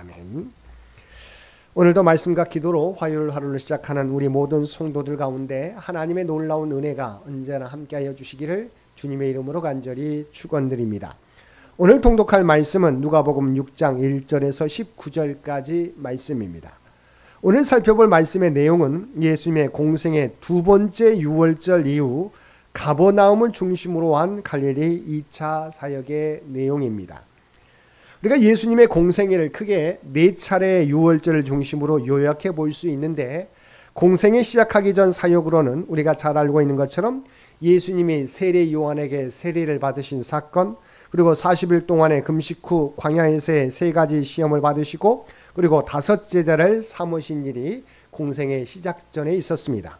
아멘. 오늘도 말씀과 기도로 화요일 하루를 시작하는 우리 모든 성도들 가운데 하나님의 놀라운 은혜가 언제나 함께하여 주시기를 주님의 이름으로 간절히 축원드립니다. 오늘 통독할 말씀은 누가복음 6장 1절에서 19절까지 말씀입니다. 오늘 살펴볼 말씀의 내용은 예수님의 공생의 두 번째 유월절 이후 가버나움을 중심으로 한 갈릴리 2차 사역의 내용입니다. 우리가 예수님의 공생애를 크게 네 차례의 유월절을 중심으로 요약해 볼 수 있는데, 공생애 시작하기 전 사역으로는 우리가 잘 알고 있는 것처럼 예수님이 세례 요한에게 세례를 받으신 사건, 그리고 40일 동안의 금식 후 광야에서의 세 가지 시험을 받으시고, 그리고 5 제자를 삼으신 일이 공생애 시작 전에 있었습니다.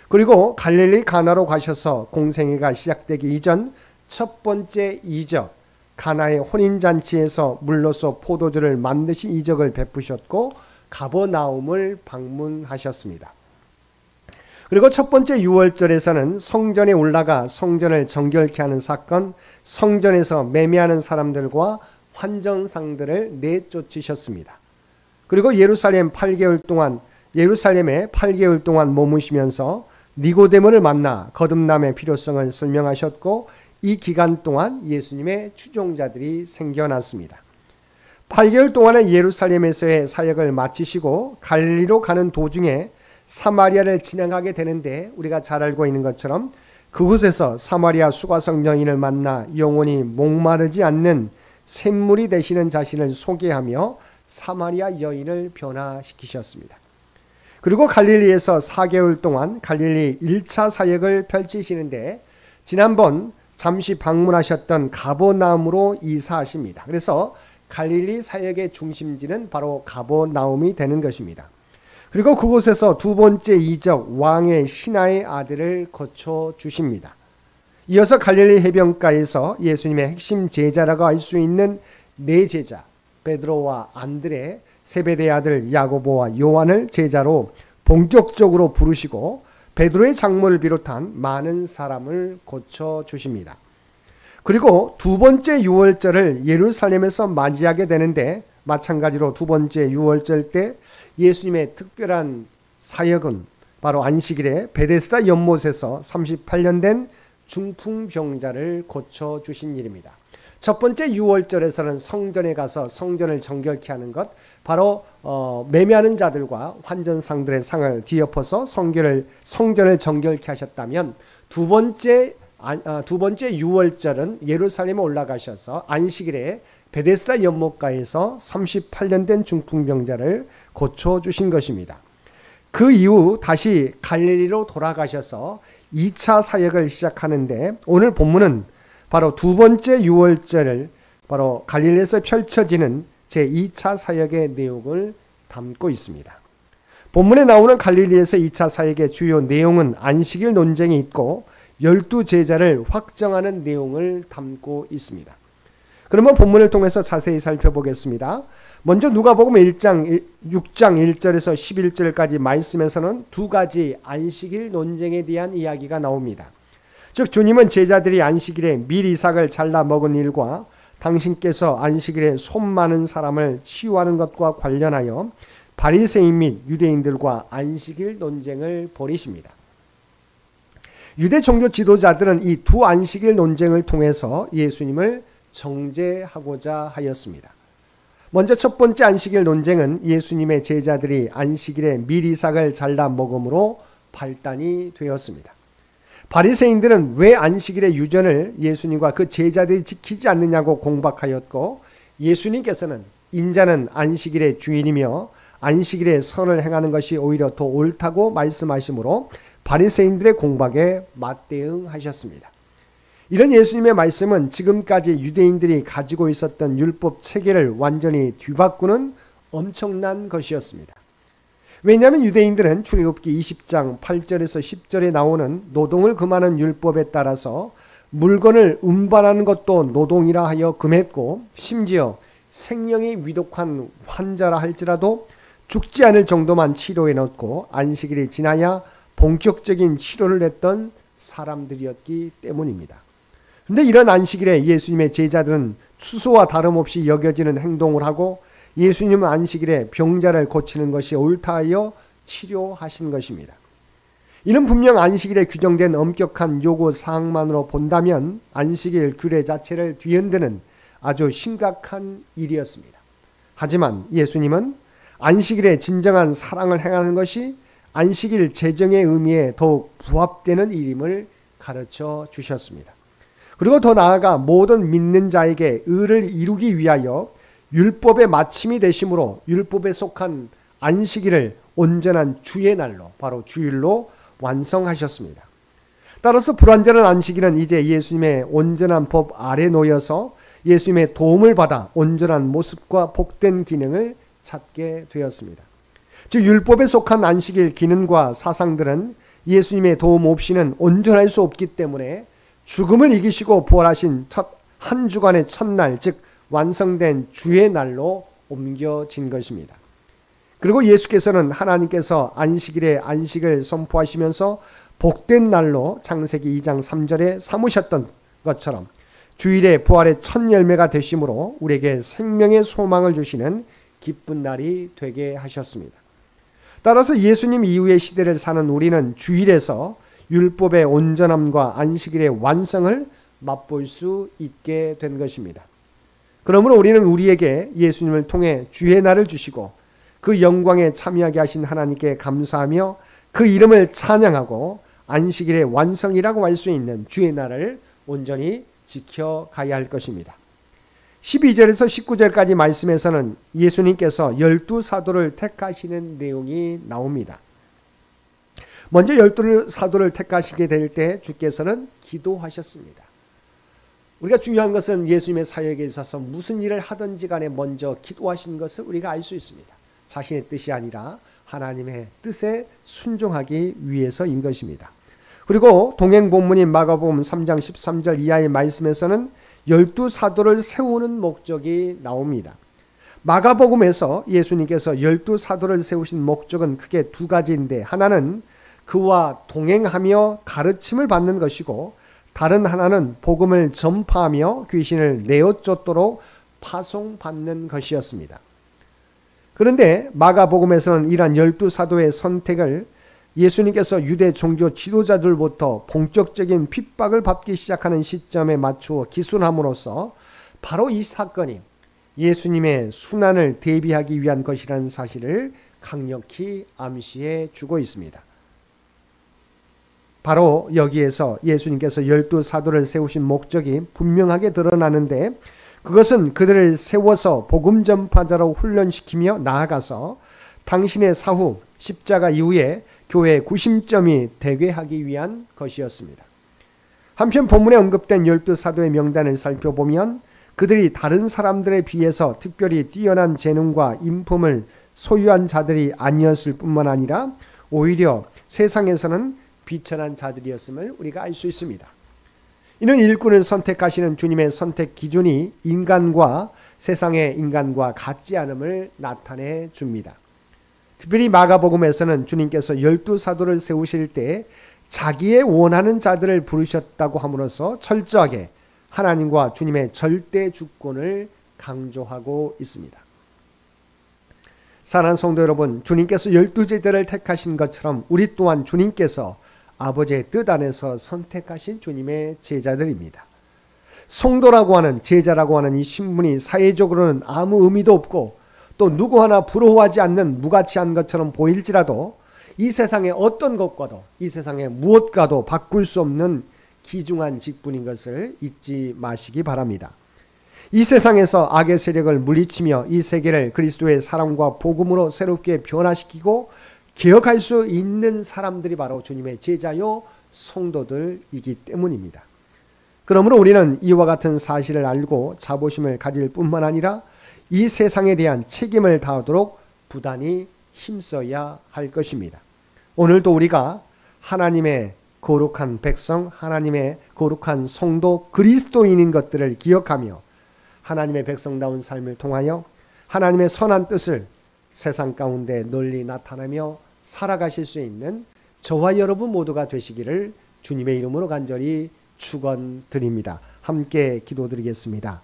그리고 갈릴리 가나로 가셔서 공생애가 시작되기 이전 첫 번째 이적, 가나의 혼인잔치에서 물로써 포도주를 만드신 이적을 베푸셨고, 가버나움을 방문하셨습니다. 그리고 첫 번째 유월절에서는 성전에 올라가 성전을 정결케 하는 사건, 성전에서 매매하는 사람들과 환전상들을 내쫓으셨습니다. 그리고 예루살렘에 8개월 동안 머무시면서 니고데모를 만나 거듭남의 필요성을 설명하셨고, 이 기간 동안 예수님의 추종자들이 생겨났습니다. 8개월 동안의 예루살렘에서의 사역을 마치시고 갈릴리로 가는 도중에 사마리아를 지나가게 되는데, 우리가 잘 알고 있는 것처럼 그곳에서 사마리아 수가성 여인을 만나 영원히 목마르지 않는 샘물이 되시는 자신을 소개하며 사마리아 여인을 변화시키셨습니다. 그리고 갈릴리에서 4개월 동안 갈릴리 1차 사역을 펼치시는데, 지난번 잠시 방문하셨던 가버나움으로 이사하십니다. 그래서 갈릴리 사역의 중심지는 바로 가버나움이 되는 것입니다. 그리고 그곳에서 두 번째 이적, 왕의 신하의 아들을 거쳐 주십니다. 이어서 갈릴리 해변가에서 예수님의 핵심 제자라고 할 수 있는 네 제자, 베드로와 안드레, 세베대의 아들 야고보와 요한을 제자로 본격적으로 부르시고 베드로의 장모를 비롯한 많은 사람을 고쳐 주십니다. 그리고 두 번째 유월절을 예루살렘에서 맞이하게 되는데, 마찬가지로 두 번째 유월절 때 예수님의 특별한 사역은 바로 안식일에 베데스다 연못에서 38년 된 중풍병자를 고쳐 주신 일입니다. 첫 번째 유월절에서는 성전에 가서 성전을 정결케 하는 것, 바로 매매하는 자들과 환전상들의 상을 뒤엎어서 성전을 정결케 하셨다면, 두 번째 유월절은 예루살렘에 올라가셔서 안식일에 베데스다 연못가에서 38년 된 중풍병자를 고쳐주신 것입니다. 그 이후 다시 갈릴리로 돌아가셔서 2차 사역을 시작하는데, 오늘 본문은 바로 두 번째 유월절을 바로 갈릴리에서 펼쳐지는 제2차 사역의 내용을 담고 있습니다. 본문에 나오는 갈릴리에서 2차 사역의 주요 내용은 안식일 논쟁이 있고 12제자를 확정하는 내용을 담고 있습니다. 그러면 본문을 통해서 자세히 살펴보겠습니다. 먼저 누가복음 6장 1절에서 11절까지 말씀에서는 두 가지 안식일 논쟁에 대한 이야기가 나옵니다. 즉, 주님은 제자들이 안식일에 밀 이삭을 잘라 먹은 일과 당신께서 안식일에 손 많은 사람을 치유하는 것과 관련하여 바리새인 및 유대인들과 안식일 논쟁을 벌이십니다. 유대 종교 지도자들은 이 두 안식일 논쟁을 통해서 예수님을 정죄하고자 하였습니다. 먼저 첫 번째 안식일 논쟁은 예수님의 제자들이 안식일에 밀 이삭을 잘라 먹음으로 발단이 되었습니다. 바리새인들은 왜 안식일의 유전을 예수님과 그 제자들이 지키지 않느냐고 공박하였고, 예수님께서는 인자는 안식일의 주인이며 안식일에 선을 행하는 것이 오히려 더 옳다고 말씀하시므로 바리새인들의 공박에 맞대응하셨습니다. 이런 예수님의 말씀은 지금까지 유대인들이 가지고 있었던 율법 체계를 완전히 뒤바꾸는 엄청난 것이었습니다. 왜냐하면 유대인들은 출애굽기 20장 8절에서 10절에 나오는 노동을 금하는 율법에 따라서 물건을 운반하는 것도 노동이라 하여 금했고, 심지어 생명이 위독한 환자라 할지라도 죽지 않을 정도만 치료해 놓고 안식일이 지나야 본격적인 치료를 했던 사람들이었기 때문입니다. 그런데 이런 안식일에 예수님의 제자들은 추수와 다름없이 여겨지는 행동을 하고 예수님은 안식일에 병자를 고치는 것이 옳다 하여 치료하신 것입니다. 이는 분명 안식일에 규정된 엄격한 요구 사항만으로 본다면 안식일 규례 자체를 뒤흔드는 아주 심각한 일이었습니다. 하지만 예수님은 안식일에 진정한 사랑을 행하는 것이 안식일 제정의 의미에 더욱 부합되는 일임을 가르쳐 주셨습니다. 그리고 더 나아가 모든 믿는 자에게 의를 이루기 위하여 율법의 마침이 되심으로 율법에 속한 안식일을 온전한 주의 날로, 바로 주일로 완성하셨습니다. 따라서 불완전한 안식일은 이제 예수님의 온전한 법 아래 놓여서 예수님의 도움을 받아 온전한 모습과 복된 기능을 찾게 되었습니다. 즉 율법에 속한 안식일 기능과 사상들은 예수님의 도움 없이는 온전할 수 없기 때문에 죽음을 이기시고 부활하신 첫 한 주간의 첫날, 즉 완성된 주의 날로 옮겨진 것입니다. 그리고 예수께서는 하나님께서 안식일에 안식을 선포하시면서 복된 날로 창세기 2장 3절에 삼으셨던 것처럼 주일의 부활의 첫 열매가 되심으로 우리에게 생명의 소망을 주시는 기쁜 날이 되게 하셨습니다. 따라서 예수님 이후의 시대를 사는 우리는 주일에서 율법의 온전함과 안식일의 완성을 맛볼 수 있게 된 것입니다. 그러므로 우리는 우리에게 예수님을 통해 주의 날을 주시고 그 영광에 참여하게 하신 하나님께 감사하며 그 이름을 찬양하고 안식일의 완성이라고 할 수 있는 주의 날을 온전히 지켜가야 할 것입니다. 12절에서 19절까지 말씀에서는 예수님께서 12사도를 택하시는 내용이 나옵니다. 먼저 12사도를 택하시게 될 때 주께서는 기도하셨습니다. 우리가 중요한 것은 예수님의 사역에 있어서 무슨 일을 하든지 간에 먼저 기도하신 것을 우리가 알 수 있습니다. 자신의 뜻이 아니라 하나님의 뜻에 순종하기 위해서인 것입니다. 그리고 동행 본문인 마가복음 3장 13절 이하의 말씀에서는 12사도를 세우는 목적이 나옵니다. 마가복음에서 예수님께서 12사도를 세우신 목적은 크게 두 가지인데 하나는 그와 동행하며 가르침을 받는 것이고 다른 하나는 복음을 전파하며 귀신을 내어쫓도록 파송받는 것이었습니다. 그런데 마가복음에서는 이러한 12사도의 선택을 예수님께서 유대 종교 지도자들부터 본격적인 핍박을 받기 시작하는 시점에 맞추어 기술함으로써 바로 이 사건이 예수님의 순환을 대비하기 위한 것이라는 사실을 강력히 암시해 주고 있습니다. 바로 여기에서 예수님께서 12사도를 세우신 목적이 분명하게 드러나는데 그것은 그들을 세워서 복음 전파자로 훈련시키며 나아가서 당신의 사후 십자가 이후에 교회의 구심점이 되게 하기 위한 것이었습니다. 한편 본문에 언급된 12사도의 명단을 살펴보면 그들이 다른 사람들에 비해서 특별히 뛰어난 재능과 인품을 소유한 자들이 아니었을 뿐만 아니라 오히려 세상에서는 비천한 자들이었음을 우리가 알 수 있습니다. 이는 일꾼을 선택하시는 주님의 선택 기준이 인간과 세상의 인간과 같지 않음을 나타내 줍니다. 특별히 마가복음에서는 주님께서 12사도를 세우실 때 자기의 원하는 자들을 부르셨다고 함으로써 철저하게 하나님과 주님의 절대 주권을 강조하고 있습니다. 사랑하는 성도 여러분, 주님께서 12제자를 택하신 것처럼 우리 또한 주님께서 아버지의 뜻 안에서 선택하신 주님의 제자들입니다. 성도라고 하는, 제자라고 하는 이 신분이 사회적으로는 아무 의미도 없고 또 누구 하나 부러워하지 않는 무가치한 것처럼 보일지라도 이 세상의 어떤 것과도 이 세상의 무엇과도 바꿀 수 없는 귀중한 직분인 것을 잊지 마시기 바랍니다. 이 세상에서 악의 세력을 물리치며 이 세계를 그리스도의 사랑과 복음으로 새롭게 변화시키고 기억할 수 있는 사람들이 바로 주님의 제자요 성도들이기 때문입니다. 그러므로 우리는 이와 같은 사실을 알고 자부심을 가질 뿐만 아니라 이 세상에 대한 책임을 다하도록 부단히 힘써야 할 것입니다. 오늘도 우리가 하나님의 거룩한 백성, 하나님의 거룩한 성도, 그리스도인인 것들을 기억하며 하나님의 백성다운 삶을 통하여 하나님의 선한 뜻을 세상 가운데 널리 나타내며 살아가실 수 있는 저와 여러분 모두가 되시기를 주님의 이름으로 간절히 축원드립니다. 함께 기도드리겠습니다.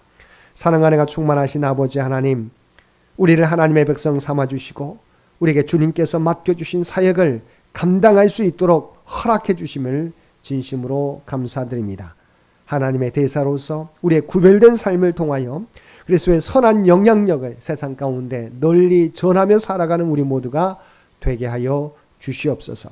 사랑과 은혜가 충만하신 아버지 하나님, 우리를 하나님의 백성 삼아주시고 우리에게 주님께서 맡겨주신 사역을 감당할 수 있도록 허락해 주심을 진심으로 감사드립니다. 하나님의 대사로서 우리의 구별된 삶을 통하여 그리스도의 선한 영향력을 세상 가운데 널리 전하며 살아가는 우리 모두가 되게 하여 주시옵소서.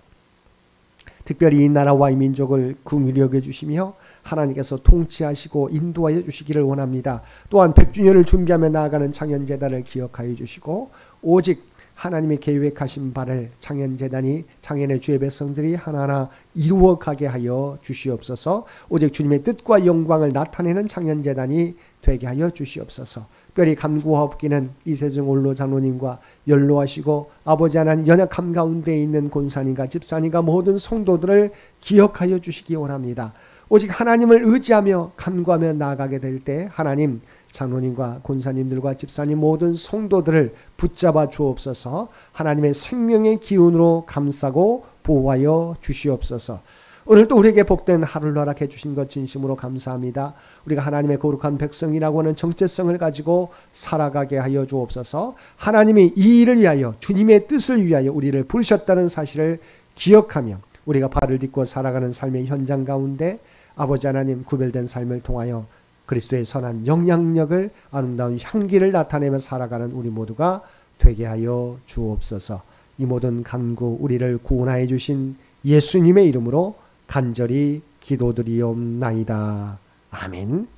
특별히 이 나라와 이 민족을 긍휼히 여겨주시며 하나님께서 통치하시고 인도하여 주시기를 원합니다. 또한 100주년을 준비하며 나아가는 창현재단을 기억하여 주시고 오직 하나님의 계획하신 바를 창현재단이 창현의 주의 백성들이 하나하나 이루어가게 하여 주시옵소서. 오직 주님의 뜻과 영광을 나타내는 창현재단이 되게 하여 주시옵소서. 특별히 간구하옵기는 이세정 올로 장로님과 연로하시고 아버지 하나님 연약함 가운데 있는 권사님과 집사님과 모든 성도들을 기억하여 주시기 원합니다. 오직 하나님을 의지하며 간구하며 나아가게 될 때 하나님 장로님과 권사님들과 집사님 모든 성도들을 붙잡아 주옵소서. 하나님의 생명의 기운으로 감싸고 보호하여 주시옵소서. 오늘도 우리에게 복된 하루를 허락해 주신 것 진심으로 감사합니다. 우리가 하나님의 거룩한 백성이라고 하는 정체성을 가지고 살아가게 하여 주옵소서. 하나님이 이 일을 위하여 주님의 뜻을 위하여 우리를 부르셨다는 사실을 기억하며 우리가 발을 딛고 살아가는 삶의 현장 가운데 아버지 하나님 구별된 삶을 통하여 그리스도의 선한 영향력을 아름다운 향기를 나타내며 살아가는 우리 모두가 되게 하여 주옵소서. 이 모든 간구 우리를 구원하여 주신 예수님의 이름으로 간절히 기도드리옵나이다. 아멘.